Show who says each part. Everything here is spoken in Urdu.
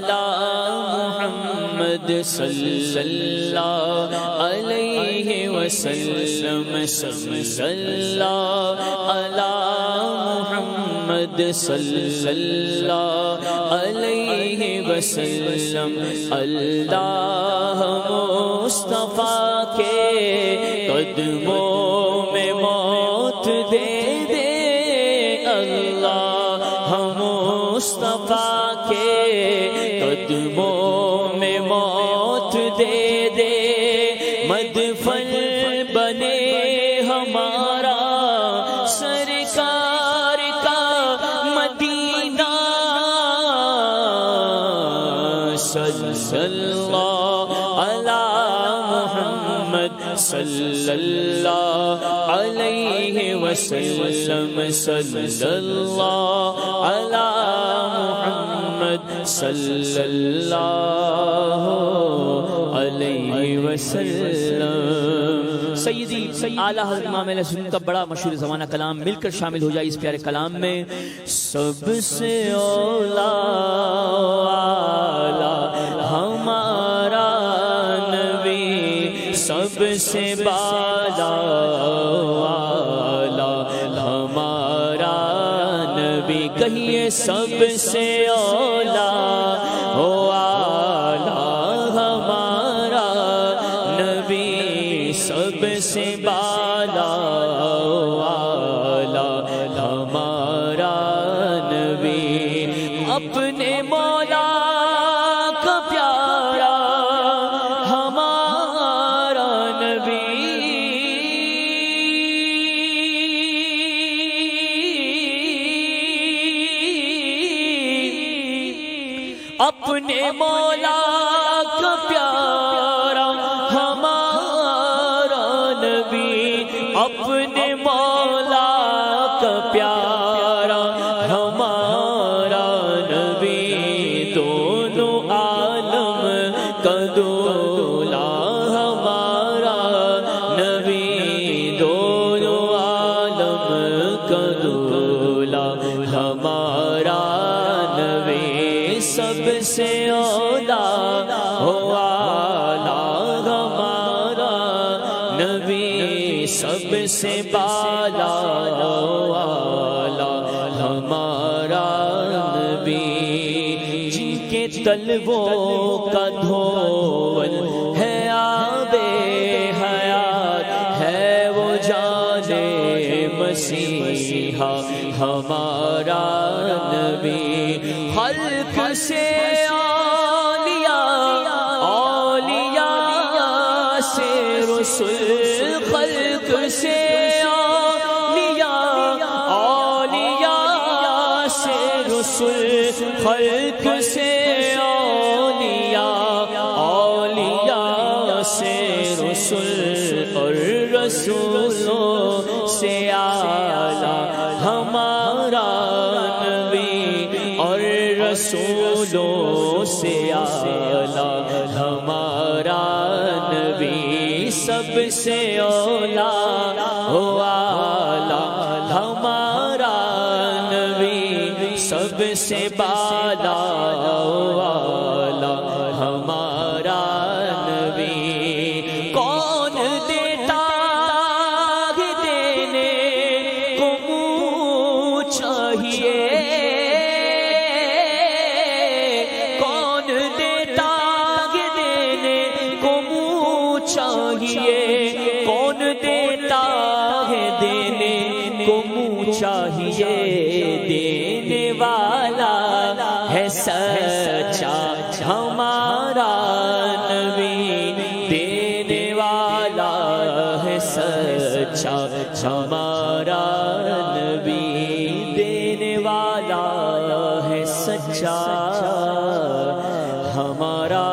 Speaker 1: علی محمد صلی اللہ علیہ وسلم صلی اللہ علی محمد صلی اللہ علیہ وسلم اللہ مصطفیٰ کے قدموں میں موت دے دے اللہ مصطفیٰ کے قدموں میں موت دے دے مدفن بنے ہمارا سرکار کا مدینہ صلی اللہ علی محمد صلی اللہ علیہ وسلم صلی اللہ علی محمد صلی اللہ علیہ وسلم۔ سیدی اعلیٰ حضرت امام اہل سنت کا بڑا مشہور زمانہ کلام مل کر شامل ہو جائے اس پیارے کلام میں۔ سب سے اولا ہمارا نبی، سب سے بالا ہمارا نبی، کہیے سب سے اولا ہو ہمارا نبی، سب سے بالا ہمارا نبی، اپنے مولا کا پیارا ہمارا نبی، اپنے مولا کا پیارا ہمارا نبی، اپنے مولا کا پیارا ہمارا نبی، دونوں عالم کا دولا ہمارا نبی، دونوں عالم کا دولا ہمارا نبی، سب سے اولا ہو ہمارا نبی، سب سے بالا ہمارا نبی، جن کے طلبوں کا دھول ہے آب حیات ہے وہ جان مسیحا ہمارا نبی، خلق سے اولیاء سے رسول، خلق سے اولیاء سے رسول، خلق سے اولیاء سے رسول، اور رسولوں سے اعلیٰ ہمارا نبی، اور رسولوں سے اعلیٰ ہمارا نبی، سب سے اولا ہو اعلیٰ ہمارا نبی، سب سے بالا ہمارا نبی، کون دیتا ہے دینے کو منہ چاہیے، کون دیتا ہے دینے کو منہ چاہیے، کون دیتا ہے دینے کو منہ چاہیے، دینے والا ہے سچا ہمارا نبی، دینے والا ہے سچا ہمارا نبی، دینے والا ہے سچا ہمارا